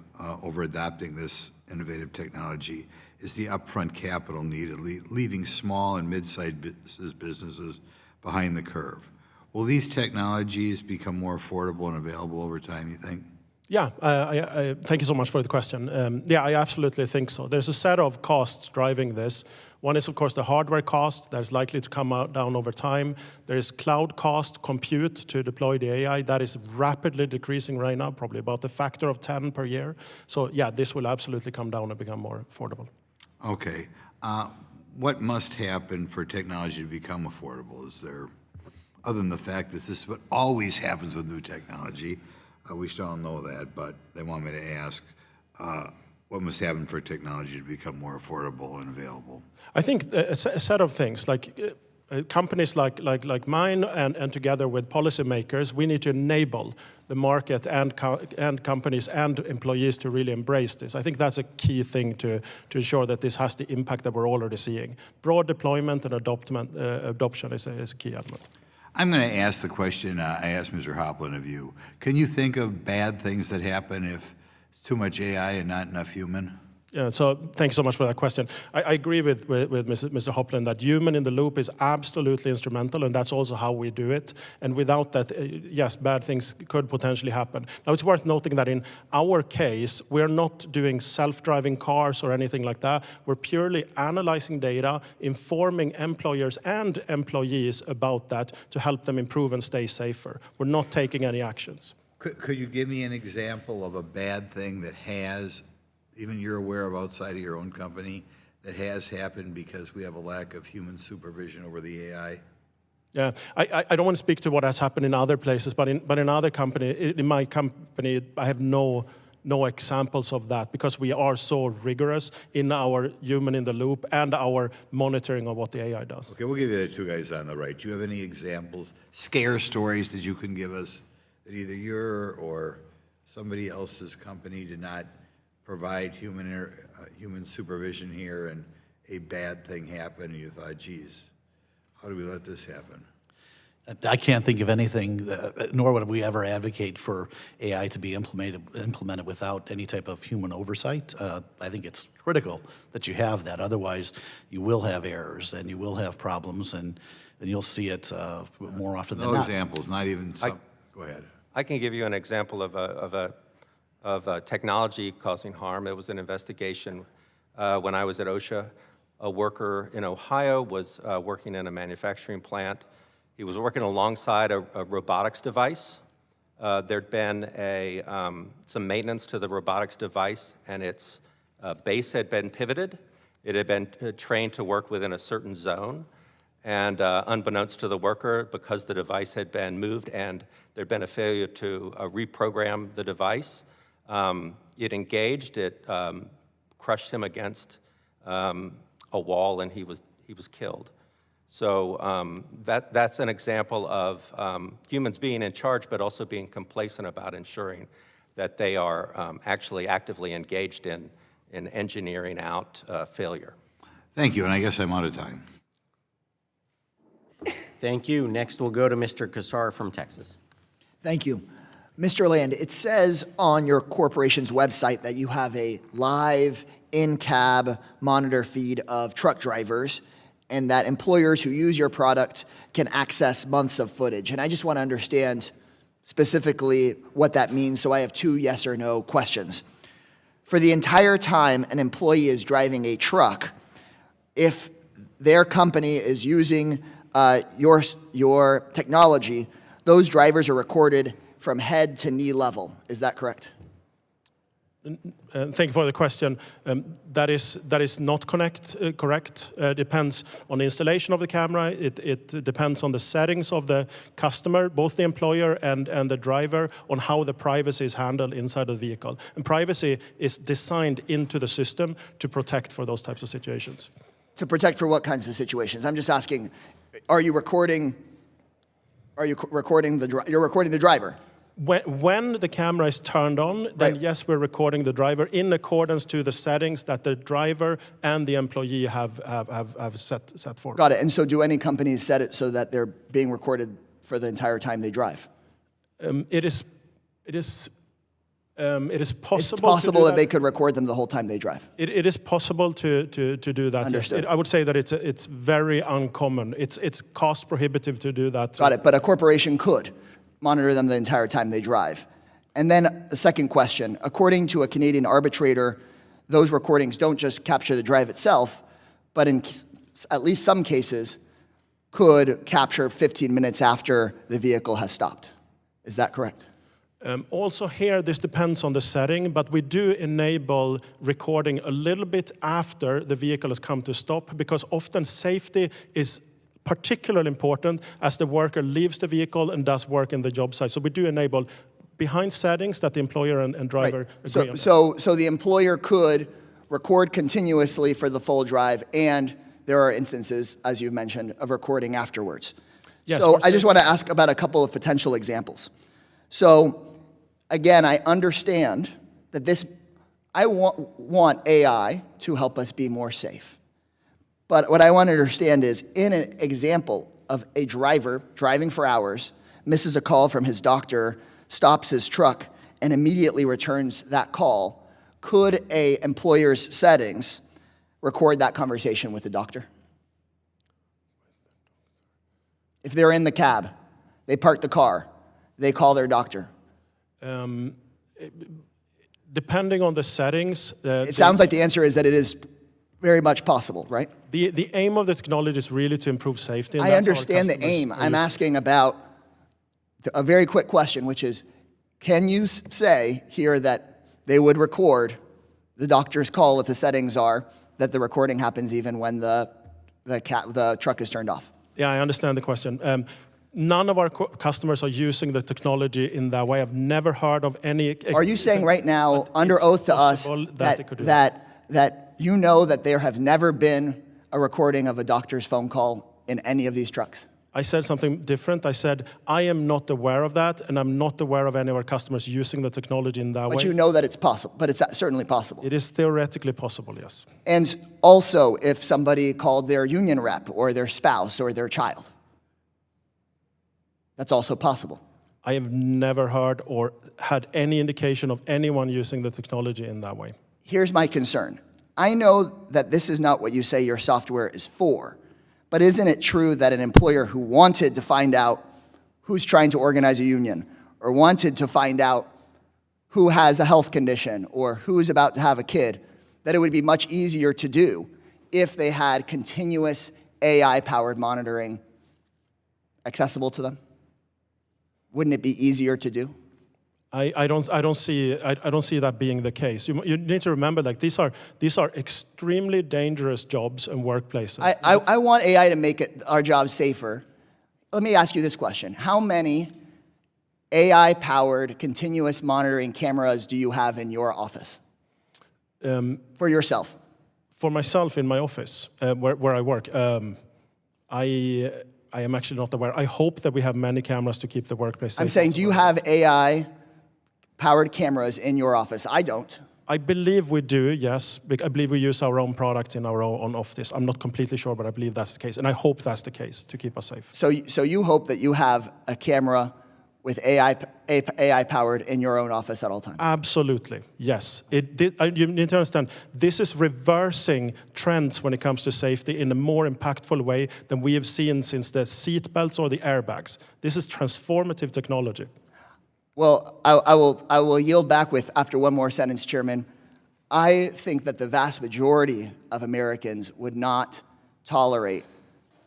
over adopting this innovative technology is the upfront capital needed, leaving small and mid-sized businesses behind the curve. Will these technologies become more affordable and available over time, you think? Yeah, thank you so much for the question. Yeah, I absolutely think so. There's a set of costs driving this. One is, of course, the hardware cost that's likely to come down over time. There is cloud cost, compute to deploy the AI. That is rapidly decreasing right now, probably about a factor of 10 per year. So yeah, this will absolutely come down and become more affordable. Okay. What must happen for technology to become affordable? Is there, other than the fact that this is what always happens with new technology, we still don't know that, but they want me to ask, what must happen for technology to become more affordable and available? I think a set of things, like companies like mine and together with policymakers, we need to enable the market and companies and employees to really embrace this. I think that's a key thing to ensure that this has the impact that we're already seeing. Broad deployment and adoption is a key element. I'm going to ask the question I asked Mr. Hoplin of you. Can you think of bad things that happen if it's too much AI and not enough human? Yeah, so thank you so much for that question. I agree with Mr. Hoplin that human in the loop is absolutely instrumental, and that's also how we do it. And without that, yes, bad things could potentially happen. Now, it's worth noting that in our case, we're not doing self-driving cars or anything like that. We're purely analyzing data, informing employers and employees about that to help them improve and stay safer. We're not taking any actions. Could you give me an example of a bad thing that has, even you're aware of outside of your own company, that has happened because we have a lack of human supervision over the AI? Yeah, I don't want to speak to what has happened in other places, but in other company, in my company, I have no examples of that because we are so rigorous in our human in the loop and our monitoring of what the AI does. Okay, we'll give you the two guys on the right. Do you have any examples, scare stories that you can give us that either your or somebody else's company did not provide human supervision here and a bad thing happened and you thought, geez, how do we let this happen? I can't think of anything, nor would we ever advocate for AI to be implemented without any type of human oversight. I think it's critical that you have that. Otherwise, you will have errors and you will have problems, and you'll see it more often than No not. examples, not even some. Go ahead. I can give you an example of a technology causing harm. It was an investigation when I was at OSHA. A worker in Ohio was working in a manufacturing plant. He was working alongside a robotics device. There'd been some maintenance to the robotics device, and its base had been pivoted. It had been trained to work within a certain zone. And unbeknownst to the worker, because the device had been moved and there'd been a failure to reprogram the device, it engaged, it crushed him against a wall, and he was killed. So that's an example of humans being in charge, but also being complacent about ensuring that they are actually actively engaged in engineering out failure. Thank you, and I guess I'm out of time. Thank you. Next, we'll go to Mr. Kassar from Texas. Thank you. Mr. Land, it says on your corporation's website that you have a live in-cab monitor feed of truck drivers and that employers who use your product can access months of footage. And I just want to understand specifically what that means, so I have two yes or no questions. For the entire time an employee is driving a truck, if their company is using your technology, those drivers are recorded from head to knee level. Is that correct? Thank you for the question. That is not correct. Depends on the installation of the camera. It depends on the settings of the customer, both the employer and the driver, on how the privacy is handled inside the vehicle. And privacy is designed into the system to protect for those types of situations. To protect for what kinds of situations? I'm just asking, are you recording the driver? When the camera is turned on, then Right. yes, we're recording the driver in accordance to the settings that the driver and the employee have set for. Got it. And so do any companies set it so that they're being recorded for the entire time they drive? It is possible. It's possible that they could record them the whole time they drive. It is possible to do that. Understood. Yes. I would say that it's very uncommon. It's cost prohibitive to do that. Got it. But a corporation could monitor them the entire time they drive. And then the second question, according to a Canadian arbitrator, those recordings don't just capture the drive itself, but in at least some cases could capture 15 minutes after the vehicle has stopped. Is that correct? Also here, this depends on the setting, but we do enable recording a little bit after the vehicle has come to stop, because often safety is particularly important as the worker leaves the vehicle and does work in the job site. So we do enable behind settings that the employer and driver agree on. So the employer could record continuously for the full drive, and there are instances, as you mentioned, of recording afterwards. Yes, So I just want to ask about a couple of potential examples. So again, I understand that I want AI to help us be more safe. But what I want to understand is, in an example of a driver driving for hours, misses a call from his doctor, stops his truck, and immediately returns that call, could a employer's settings record that conversation with the doctor? If they're in the cab, they park the car, they call their doctor. Depending on the settings. It sounds like the answer is that it is very much possible, right? The aim of the technology is really to improve safety. And I that's our understand the customers aim. are I'm using. asking about a very quick question, which is, Can you say here that they would record the doctor's call if the settings are that the recording happens even when the truck is turned off? Yeah, I understand the question. None of our customers are using the technology in that way. I've never heard of any. Are you saying right now, under it's oath to us, possible that they could do that? that you know that there have never been a recording of a doctor's phone call in any of these trucks? I said something different. I said, I am not aware of that, and I'm not aware of any of our customers using the technology in that way. But you know that it's possible, but it's certainly possible. It is theoretically possible, yes. And also, if somebody called their union rep or their spouse or their child, that's also possible. I have never heard or had any indication of anyone using the technology in that way. Here's my concern. I know that this is not what you say your software is for, but isn't it true that an employer who wanted to find out who's trying to organize a union, or wanted to find out who has a health condition or who is about to have a kid, that it would be much easier to do if they had continuous AI-powered monitoring accessible to them? Wouldn't it be easier to do? I don't see that being the case. You need to remember, like, these are extremely dangerous jobs and workplaces. I want AI to make our jobs safer. Let me ask you this question. How many AI-powered continuous monitoring cameras do you have in your office? For yourself? For myself in my office, where I work, I am actually not aware. I hope that we have many cameras to keep the workplace safe. I'm saying, do you have AI-powered cameras in your office? I don't. I believe we do, yes. I believe we use our own products in our own office. I'm not completely sure, but I believe that's the case. And I hope that's the case to keep us safe. So you hope that you have a camera with AI-powered in your own office at all times? Absolutely, yes. You need to understand, this is reversing trends when it comes to safety in a more impactful way than we have seen since the seat belts or the airbags. This is transformative technology. Well, I will yield back with, after one more sentence, Chairman. I think that the vast majority of Americans would not tolerate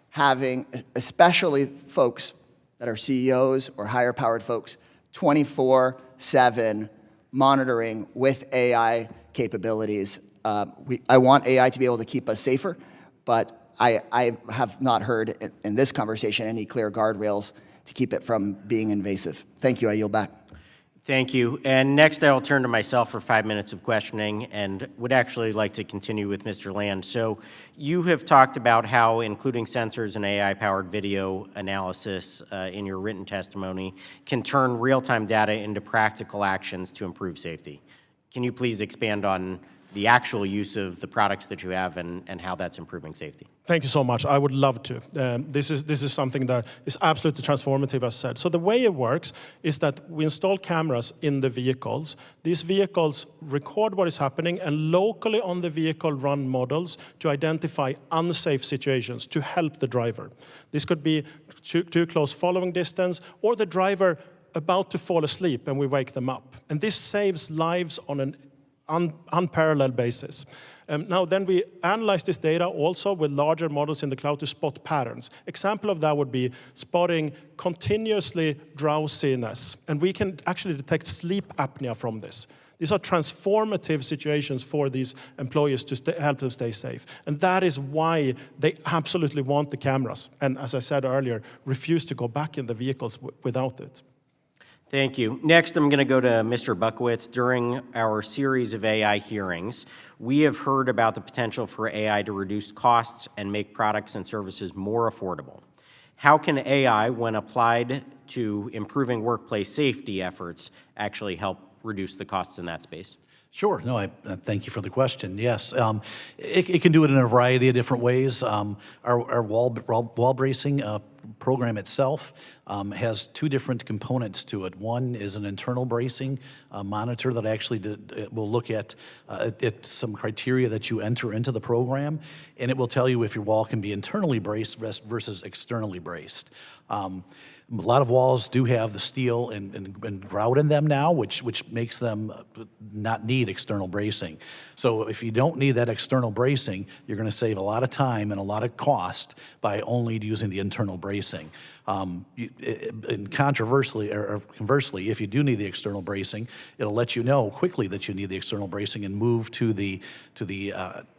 having, especially folks that are CEOs or higher-powered folks, 24/7 monitoring with AI capabilities. I want AI to be able to keep us safer, but I have not heard in this conversation any clear guardrails to keep it from being invasive. Thank you. I yield back. Thank you. And next, I will turn to myself for 5 minutes of questioning and would actually like to continue with Mr. Land. So you have talked about how including sensors and AI-powered video analysis in your written testimony can turn real-time data into practical actions to improve safety. Can you please expand on the actual use of the products that you have and how that's improving safety? Thank you so much. I would love to. This is something that is absolutely transformative, as said. So the way it works is that we install cameras in the vehicles. These vehicles record what is happening and locally on the vehicle run models to identify unsafe situations to help the driver. This could be too close following distance or the driver about to fall asleep and we wake them up. And this saves lives on an unparalleled basis. Now then we analyze this data also with larger models in the cloud to spot patterns. Example of that would be spotting continuously drowsiness, and we can actually detect sleep apnea from this. These are transformative situations for these employees to help them stay safe. And that is why they absolutely want the cameras. And as I said earlier, refuse to go back in the vehicles without it. Thank you. Next, I'm going to go to Mr. Buckowitz. During our series of AI hearings, we have heard about the potential for AI to reduce costs and make products and services more affordable. How can AI, when applied to improving workplace safety efforts, actually help reduce the costs in that space? Sure. No, I thank you for the question. Yes, it can do it in a variety of different ways. Our wall bracing program itself has two different components to it. One is an internal bracing monitor that actually will look at some criteria that you enter into the program, and it will tell you if your wall can be internally braced versus externally braced. A lot of walls do have the steel and grout in them now, which makes them not need external bracing. So if you don't need that external bracing, you're going to save a lot of time and a lot of cost by only using the internal bracing. And conversely, if you do need the external bracing, it'll let you know quickly that you need the external bracing and move to the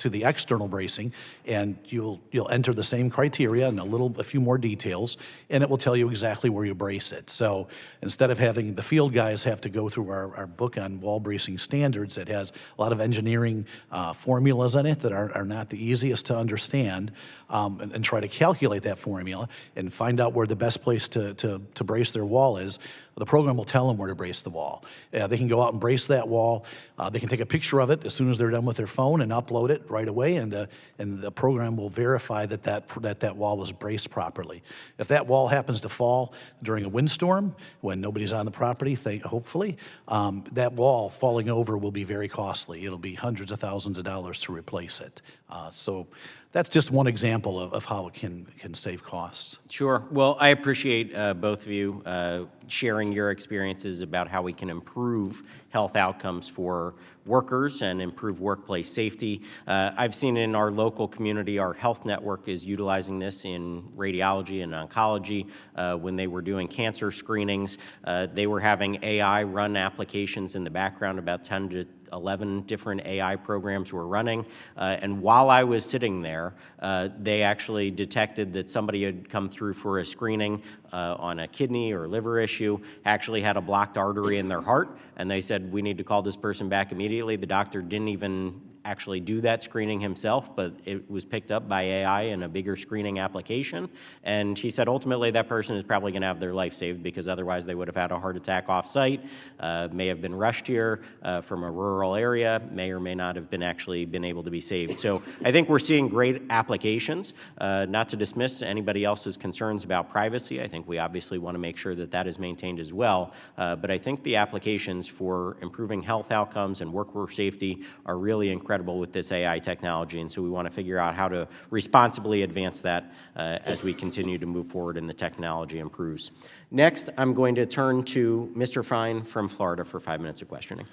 external bracing, and you'll enter the same criteria and a few more details, and it will tell you exactly where you brace it. So instead of having the field guys have to go through our book on wall bracing standards that has a lot of engineering formulas in it that are not the easiest to understand, and try to calculate that formula and find out where the best place to brace their wall is, the program will tell them where to brace the wall. They can go out and brace that wall. They can take a picture of it as soon as they're done with their phone and upload it right away, and the program will verify that wall was braced properly. If that wall happens to fall during a windstorm, when nobody's on the property, hopefully, that wall falling over will be very costly. It'll be hundreds of thousands of dollars to replace it. So that's just one example of how it can save costs. Sure. Well, I appreciate both of you sharing your experiences about how we can improve health outcomes for workers and improve workplace safety. I've seen in our local community, our health network is utilizing this in radiology and oncology. When they were doing cancer screenings, they were having AI run applications in the background, about 10 to 11 different AI programs were running, and while I was sitting there, they actually detected that somebody had come through for a screening on a kidney or liver issue, actually had a blocked artery in their heart, and they said, we need to call this person back immediately. The doctor didn't even actually do that screening himself, but it was picked up by AI in a bigger screening application. And he said ultimately that person is probably going to have their life saved, because otherwise they would have had a heart attack off-site, may have been rushed here from a rural area, may or may not have been able to be saved. So I think we're seeing great applications. Not to dismiss anybody else's concerns about privacy. I think we obviously want to make sure that that is maintained as well. But I think the applications for improving health outcomes and workforce safety are really incredible with this AI technology, and so we want to figure out how to responsibly advance that as we continue to move forward and the technology improves. Next, I'm going to turn to Mr. Fine from Florida for 5 minutes of questioning.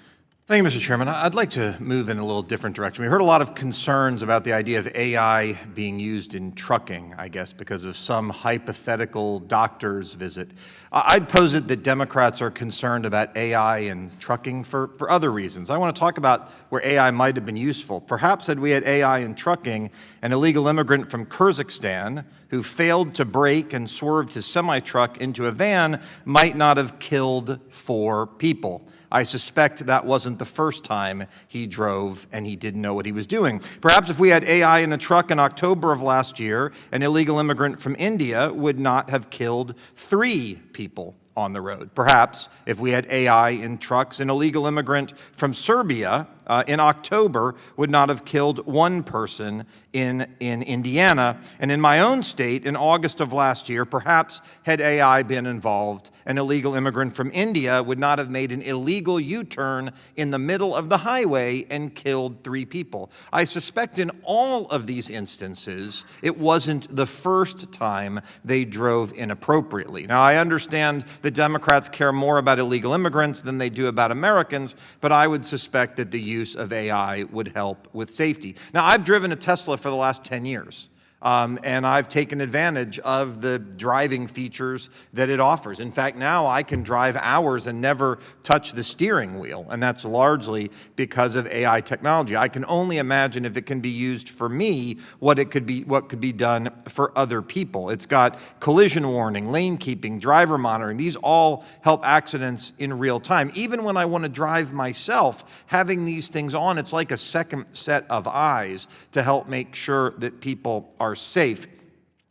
Thank you, Mr. Chairman. I'd like to move in a little different direction. We heard a lot of concerns about the idea of AI being used in trucking, I guess, because of some hypothetical doctor's visit. I'd posit that Democrats are concerned about AI in trucking for other reasons. I want to talk about where AI might have been useful. Perhaps had we had AI in trucking, an illegal immigrant from Kyrgyzstan who failed to brake and swerved his semi-truck into a van might not have killed 4 people. I suspect that wasn't the first time he drove and he didn't know what he was doing. Perhaps if we had AI in a truck in October of last year, an illegal immigrant from India would not have killed 3 people on the road. Perhaps if we had AI in trucks, an illegal immigrant from Serbia in October would not have killed 1 person in Indiana. And in my own state, in August of last year, perhaps had AI been involved, an illegal immigrant from India would not have made an illegal U-turn in the middle of the highway and killed 3 people. I suspect in all of these instances, it wasn't the first time they drove inappropriately. Now, I understand the Democrats care more about illegal immigrants than they do about Americans, but I would suspect that the use of AI would help with safety. Now, I've driven a Tesla for the last 10 years. And I've taken advantage of the driving features that it offers. In fact, now I can drive hours and never touch the steering wheel, and that's largely because of AI technology. I can only imagine if it can be used for me, what could be done for other people. It's got collision warning, lane keeping, driver monitoring. These all help accidents in real time. Even when I want to drive myself, having these things on, it's like a second set of eyes to help make sure that people are safe.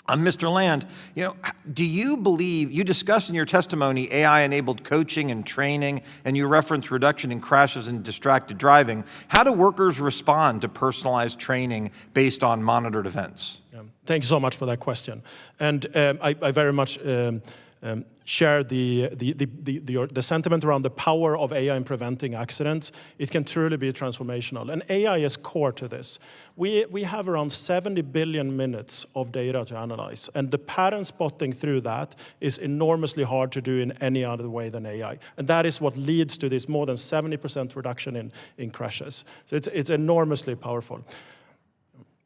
Mr. Land, do you believe, you discussed in your testimony AI-enabled coaching and training, and you referenced reduction in crashes and distracted driving. How do workers respond to personalized training based on monitored events? Thank you so much for that question. And I very much share the sentiment around the power of AI in preventing accidents. It can truly be transformational, and AI is core to this. We have around 70 billion minutes of data to analyze, and the pattern spotting through that is enormously hard to do in any other way than AI, and that is what leads to this more than 70% reduction in crashes. So it's enormously powerful.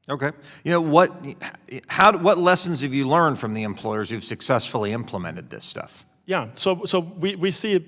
Okay. You know, what lessons have you learned from the employers who've successfully implemented this stuff? Yeah, so we see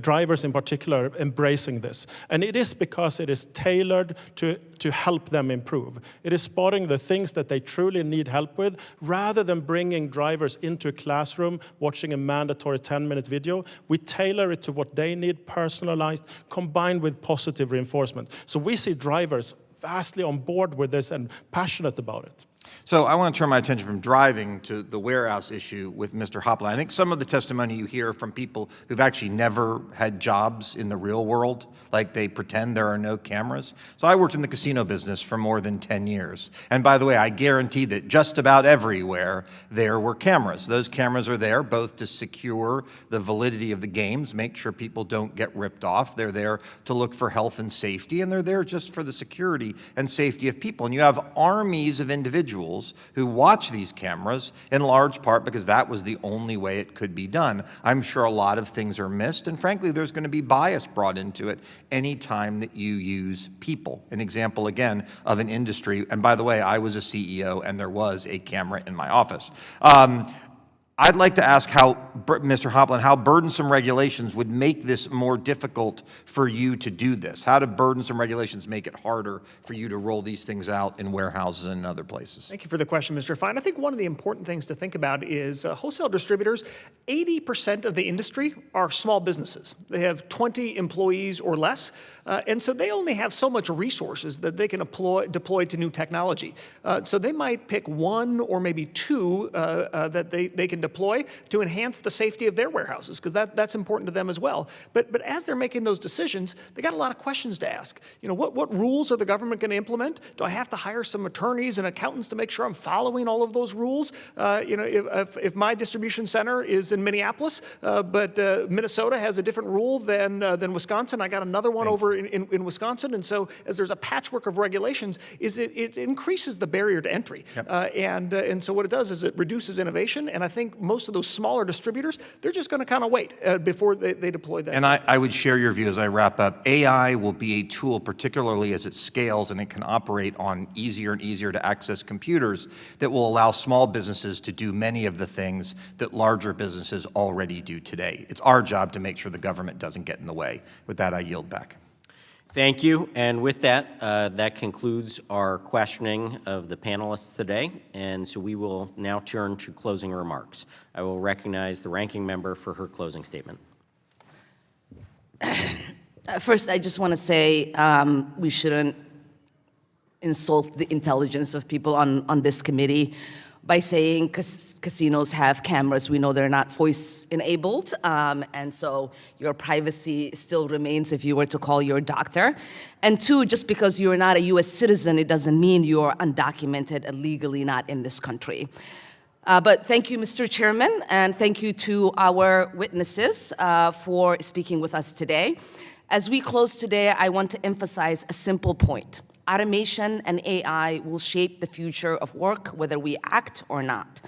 drivers in particular embracing this. And it is because it is tailored to help them improve. It is spotting the things that they truly need help with, rather than bringing drivers into a classroom, watching a mandatory 10-minute video. We tailor it to what they need, personalized, combined with positive reinforcement. So we see drivers vastly on board with this and passionate about it. So I want to turn my attention from driving to the warehouse issue with Mr. Hopland. I think some of the testimony you hear from people who've actually never had jobs in the real world, like they pretend there are no cameras. So I worked in the casino business for more than 10 years. And by the way, I guarantee that just about everywhere there were cameras. Those cameras are there both to secure the validity of the games, make sure people don't get ripped off. They're there to look for health and safety, and they're there just for the security and safety of people. And you have armies of individuals who watch these cameras, in large part because that was the only way it could be done. I'm sure a lot of things are missed, and frankly, there's going to be bias brought into it any time that you use people. An example, again, of an industry, and by the way, I was a CEO and there was a camera in my office. I'd like to ask Mr. Hopland, how burdensome regulations would make this more difficult for you to do this? How do burdensome regulations make it harder for you to roll these things out in warehouses and in other places? Thank you for the question, Mr. Fine. I think one of the important things to think about is wholesale distributors, 80% of the industry are small businesses. They have 20 employees or less, and so they only have so much resources that they can deploy to new technology. So they might pick one or maybe two that they can deploy to enhance the safety of their warehouses, because that's important to them as well. But as they're making those decisions, they got a lot of questions to ask. You know, what rules are the government going to implement? Do I have to hire some attorneys and accountants to make sure I'm following all of those rules? You know, if my distribution center is in Minneapolis, but Minnesota has a different rule than Wisconsin, I got another one over in Wisconsin, and so as there's a patchwork of regulations, it increases the barrier to entry, yep. And so what it does is it reduces innovation, and I think most of those smaller distributors, they're just going to kind of wait before they deploy that. And I would share your view as I wrap up. AI will be a tool, particularly as it scales and it can operate on easier and easier to access computers, that will allow small businesses to do many of the things that larger businesses already do today. It's our job to make sure the government doesn't get in the way. With that, I yield back. Thank you. And with that, that concludes our questioning of the panelists today. And so we will now turn to closing remarks. I will recognize the ranking member for her closing statement. First, I just want to say we shouldn't insult the intelligence of people on this committee by saying casinos have cameras. We know they're not voice-enabled, and so your privacy still remains if you were to call your doctor. And two, just because you're not a U.S. citizen, it doesn't mean you're undocumented and legally not in this country. But thank you, Mr. Chairman, and thank you to our witnesses for speaking with us today. As we close today, I want to emphasize a simple point. Automation and AI will shape the future of work, whether we act or not.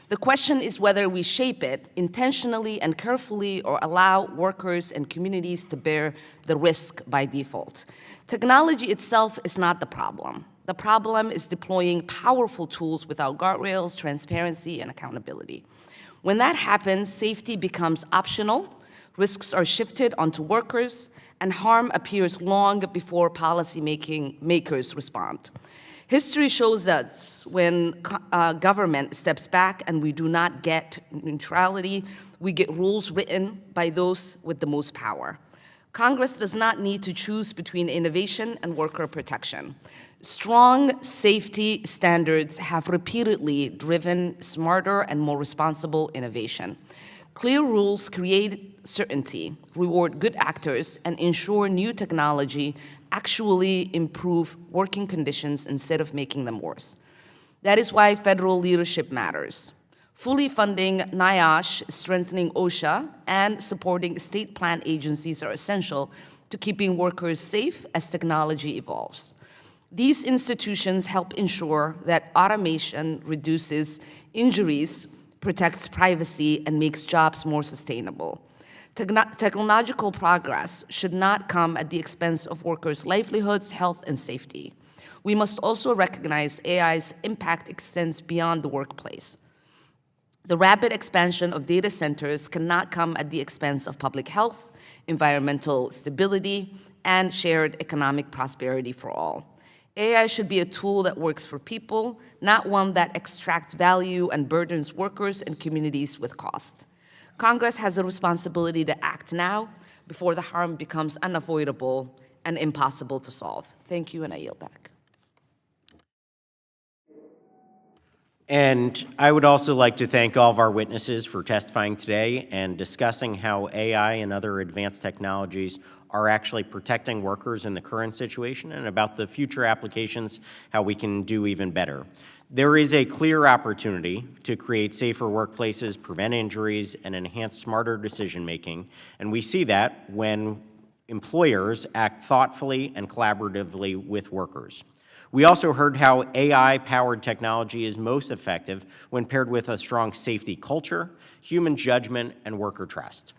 The question is whether we shape it intentionally and carefully or allow workers and communities to bear the risk by default. Technology itself is not the problem. The problem is deploying powerful tools without guardrails, transparency, and accountability. When that happens, safety becomes optional, risks are shifted onto workers, and harm appears long before makers respond. History shows us when government steps back and we do not get neutrality, we get rules written by those with the most power. Congress does not need to choose between innovation and worker protection. Strong safety standards have repeatedly driven smarter and more responsible innovation. Clear rules create certainty, reward good actors, and ensure new technology actually improve working conditions instead of making them worse. That is why federal leadership matters. Fully funding NIOSH, strengthening OSHA, and supporting state plan agencies are essential to keeping workers safe as technology evolves. These institutions help ensure that automation reduces injuries, protects privacy, and makes jobs more sustainable. Technological progress should not come at the expense of workers' livelihoods, health, and safety. We must also recognize AI's impact extends beyond the workplace. The rapid expansion of data centers cannot come at the expense of public health, environmental stability, and shared economic prosperity for all. AI should be a tool that works for people, not one that extracts value and burdens workers and communities with cost. Congress has a responsibility to act now before the harm becomes unavoidable and impossible to solve. Thank you, and I yield back. And I would also like to thank all of our witnesses for testifying today and discussing how AI and other advanced technologies are actually protecting workers in the current situation and about the future applications, how we can do even better. There is a clear opportunity to create safer workplaces, prevent injuries, and enhance smarter decision-making, and we see that when employers act thoughtfully and collaboratively with workers. We also heard how AI-powered technology is most effective when paired with a strong safety culture, human judgment, and worker trust.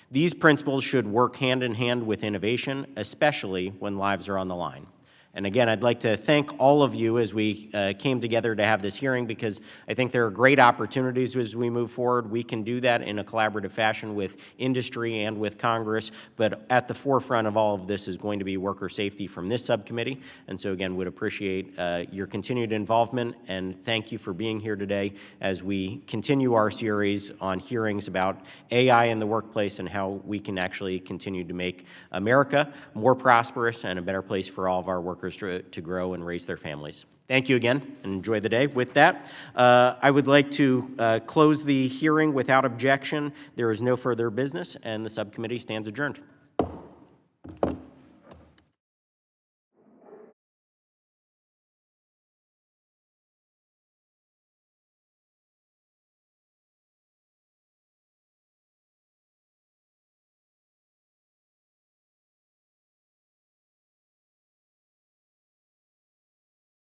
These principles should work hand in hand with innovation, especially when lives are on the line. And again, I'd like to thank all of you as we came together to have this hearing, because I think there are great opportunities as we move forward. We can do that in a collaborative fashion with industry and with Congress, but at the forefront of all of this is going to be worker safety from this subcommittee. And so again, would appreciate your continued involvement, and thank you for being here today as we continue our series on hearings about AI in the workplace and how we can actually continue to make America more prosperous and a better place for all of our workers to grow and raise their families. Thank you again, and enjoy the day. With that, I would like to close the hearing without objection. There is no further business, and the subcommittee stands adjourned.